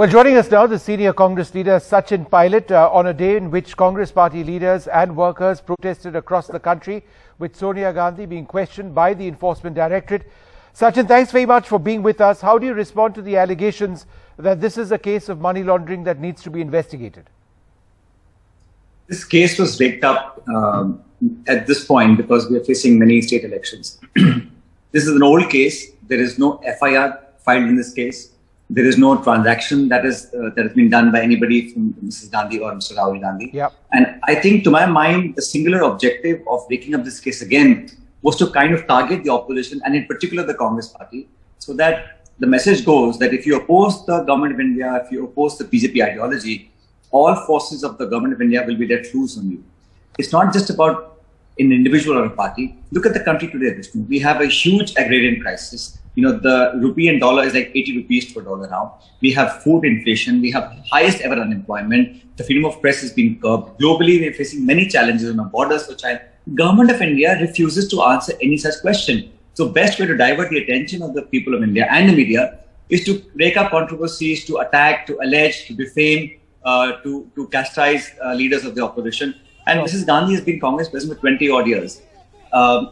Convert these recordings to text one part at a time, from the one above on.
Well, joining us now, the senior Congress leader Sachin Pilot on a day in which Congress party leaders and workers protested across the country, with Sonia Gandhi being questioned by the Enforcement Directorate. Sachin, thanks very much for being with us. How do you respond to the allegations that this is a case of money laundering that needs to be investigated? This case was raked up at this point because we are facing many state elections. This is an old case. There is no FIR filed in this case. There is no transaction that has been done by anybody from Mrs. Gandhi or Mr. Rahul Gandhi. Yep. And I think, to my mind, the singular objective of raking up this case again was to kind of target the opposition, and in particular the Congress party, so that the message goes that if you oppose the government of India, if you oppose the BJP ideology, all forces of the government of India will be let loose on you. It's not just about an individual or a party. Look at the country today, Vishnu. We have a huge agrarian crisis. You know, the rupee and dollar is like 80 rupees to a dollar now. We have food inflation. We have highest ever unemployment. The freedom of press has been curbed. Globally, we're facing many challenges on our borders for China. Government of India refuses to answer any such question. So best way to divert the attention of the people of India and the media is to rake up controversies, to attack, to allege, to defame, to chastise leaders of the opposition. And Mrs. Gandhi has been Congress president for 20 odd years.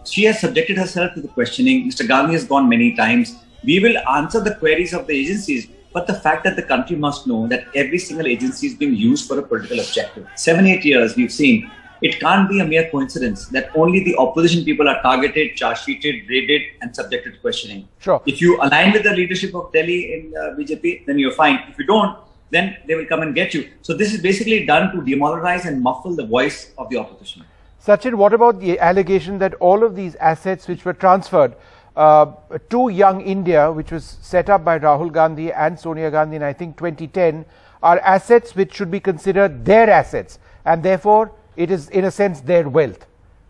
She has subjected herself to the questioning. Mr. Gandhi has gone many times. We will answer the queries of the agencies, but the fact that the country must know that every single agency is being used for a political objective. 7-8 years we've seen. It can't be a mere coincidence that only the opposition people are targeted, charge-sheeted, raided, and subjected to questioning. Sure. If you align with the leadership of Delhi in BJP, then you're fine. If you don't, then they will come and get you. So this is basically done to demoralize and muffle the voice of the opposition. Sachin, what about the allegation that all of these assets which were transferred to Young India, which was set up by Rahul Gandhi and Sonia Gandhi in, I think, 2010, are assets which should be considered their assets, and therefore it is, in a sense, their wealth,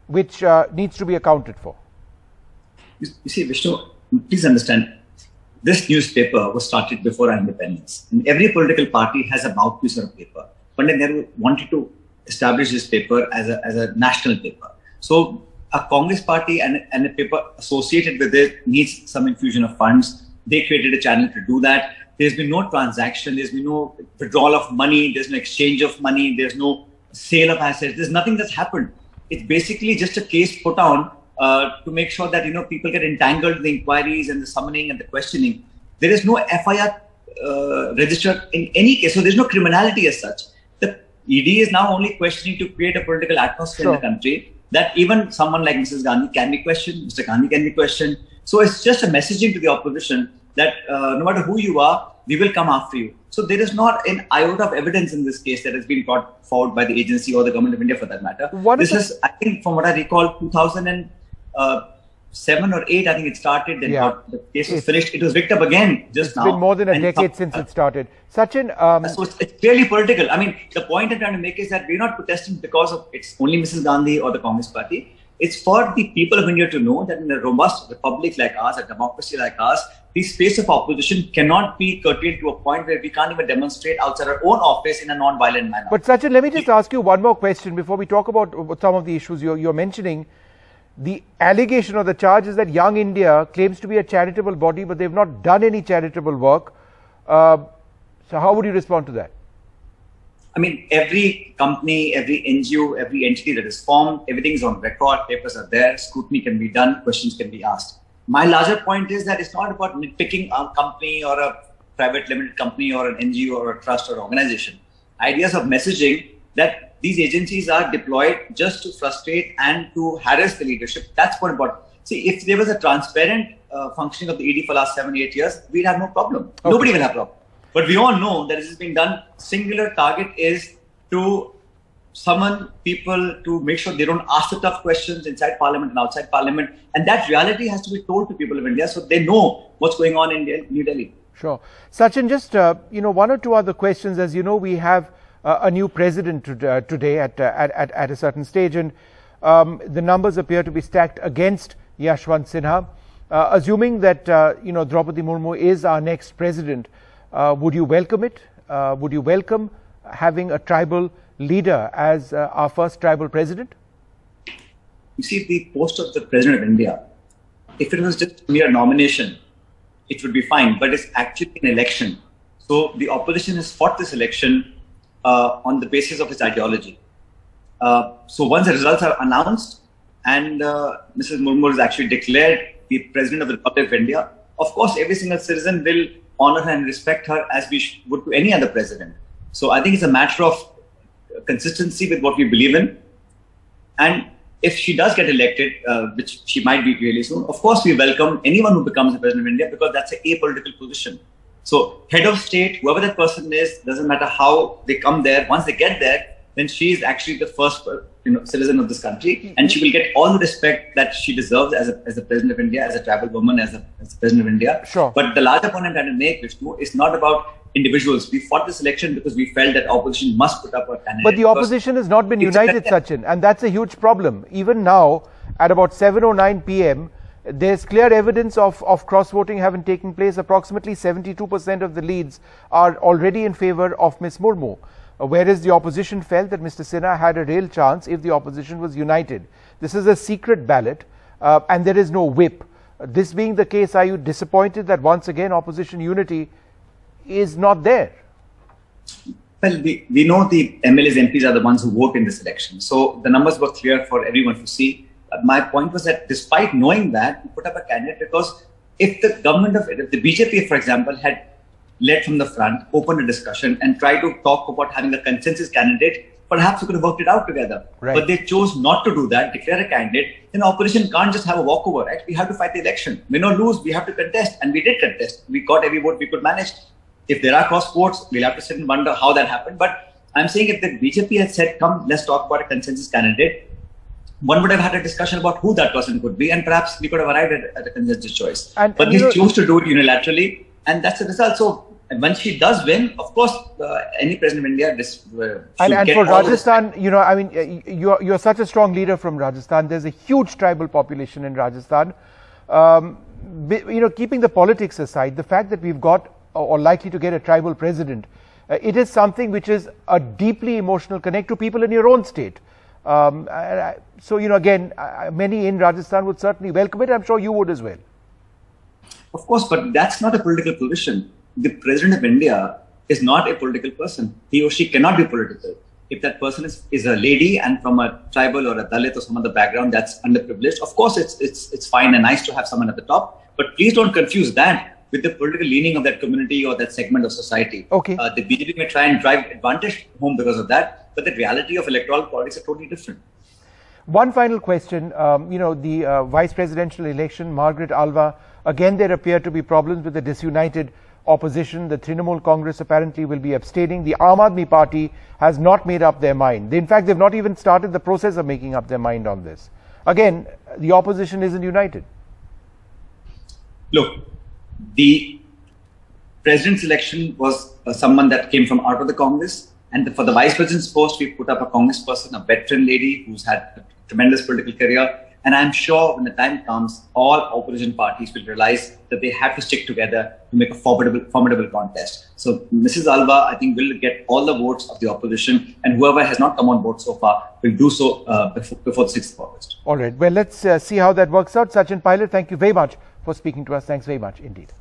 which needs to be accounted for? You see, Vishnu, please understand, this newspaper was started before our independence. And every political party has a mouthpiece on a paper. Pandit Nehru wanted to establish this paper as a national paper. So a Congress party and a paper associated with it needs some infusion of funds. They created a channel to do that. There's been no transaction. There's been no withdrawal of money. There's no exchange of money. There's no sale of assets. There's nothing that's happened. It's basically just a case put on to make sure that, you know, people get entangled in the inquiries and the summoning and the questioning. There is no FIR registered in any case. So there's no criminality as such. The ED is now only questioning to create a political atmosphere in the country that even someone like Mrs. Gandhi can be questioned, Mr. Gandhi can be questioned. So it's just a messaging to the opposition that no matter who you are, we will come after you. So there is not an iota of evidence in this case that has been brought forward by the agency or the government of India for that matter. This is, I think, from what I recall, 2007 or 8, I think it started, then the case was finished. It was picked up again just now. It's been more than a decade since it started. Sachin, so it's really political. I mean, the point I'm trying to make is that we're not protesting because of it's only Mrs. Gandhi or the Congress party. It's for the people of India to know that in a robust republic like ours, a democracy like ours, the space of opposition cannot be curtailed to a point where we can't even demonstrate outside our own office in a non-violent manner. But Sachin, let me just ask you one more question before we talk about some of the issues you're mentioning. The allegation or the charge is that Young India claims to be a charitable body, but they've not done any charitable work. So how would you respond to that? I mean, every company, every NGO, every entity that is formed, everything is on record, papers are there, scrutiny can be done, questions can be asked. My larger point is that it's not about nitpicking a company or a private limited company or an NGO or a trust or organization. Ideas of messaging that these agencies are deployed just to frustrate and to harass the leadership. That's what about. See, if there was a transparent functioning of the ED for the last 7-8 years, we'd have no problem. Okay. Nobody will have a problem. But we all know that this has been done. Singular target is to summon people to make sure they don't ask the tough questions inside Parliament and outside Parliament. And that reality has to be told to people of India so they know what's going on in New Delhi. Sure. Sachin, just, one or two other questions. As you know, we have a new president today at a certain stage, and the numbers appear to be stacked against Yashwant Sinha. Assuming that, Draupadi Murmu is our next president, would you welcome it? Would you welcome having a tribal leader as our first tribal president? You see, the post of the president of India, if it was just mere nomination, it would be fine, but it's actually an election. So the opposition has fought this election on the basis of its ideology. So once the results are announced and Mrs. Murmu is actually declared the President of the Republic of India, of course, every single citizen will honor her and respect her as we would to any other president. So I think it's a matter of consistency with what we believe in. And if she does get elected, which she might be really soon, of course, we welcome anyone who becomes the President of India because that's an apolitical position. So head of state, whoever that person is, doesn't matter how they come there. Once they get there, then she is actually the first citizen of this country, and she will get all the respect that she deserves as a President of India, as a tribal woman, as the President of India. Sure. But the larger point I'm trying to make, Vishnu, is not about individuals. We fought this election because we felt that opposition must put up a candidate. But the opposition has not been united, Sachin, and that's a huge problem. Even now, at about 7:09 p.m., there's clear evidence of cross-voting having taken place. Approximately 72% of the leads are already in favor of Ms. Murmu, whereas the opposition felt that Mr. Sinha had a real chance if the opposition was united. This is a secret ballot, and there is no whip. This being the case, are you disappointed that once again opposition unity is not there? Well, we know the MLAs, MPs are the ones who vote in this election. So the numbers were clear for everyone to see. My point was that despite knowing that, we put up a candidate because if the if the BJP, for example, had led from the front, opened a discussion and tried to talk about having a consensus candidate, perhaps we could have worked it out together. Right. But they chose not to do that, declare a candidate. Then opposition can't just have a walkover, right? We have to fight the election. Win or lose, we have to contest. And we did contest. We got every vote we could manage. If there are cross votes, we'll have to sit and wonder how that happened. But I'm saying if the BJP had said, come, let's talk about a consensus candidate, one would have had a discussion about who that person could be, and perhaps we could have arrived at a consensus choice. But they chose to do it unilaterally, and that's the result. So when she does win, of course, any president of India and for Rajasthan, I mean, you're such a strong leader from Rajasthan. There's a huge tribal population in Rajasthan. Keeping the politics aside, the fact that we've got or likely to get a tribal president, it is something which is a deeply emotional connect to people in your own state. So, again, many in Rajasthan would certainly welcome it. I'm sure you would as well. Of course, but that's not a political position. The President of India is not a political person. He or she cannot be political. If that person is a lady and from a tribal or a Dalit or some other background that's underprivileged, of course it's fine and nice to have someone at the top. But please don't confuse that with the political leaning of that community or that segment of society. Okay. The BJP may try and drive advantage home because of that, but the reality of electoral politics is totally different. One final question, the vice presidential election, Margaret Alva, again there appear to be problems with the disunited opposition. The Trinamool Congress apparently will be abstaining. The Aam Aadmi Party has not made up their mind. In fact, they've not even started the process of making up their mind on this. Again, the opposition isn't united. Look, the president's election was someone that came from out of the Congress. And for the vice president's post, we put up a Congress person, a veteran lady who's had a tremendous political career. And I'm sure when the time comes, all opposition parties will realize that they have to stick together to make a formidable contest. So Mrs. Alva, I think, will get all the votes of the opposition, and whoever has not come on board so far will do so before the 6th of August. All right. Well, let's see how that works out. Sachin Pilot, thank you very much for speaking to us. Thanks very much indeed.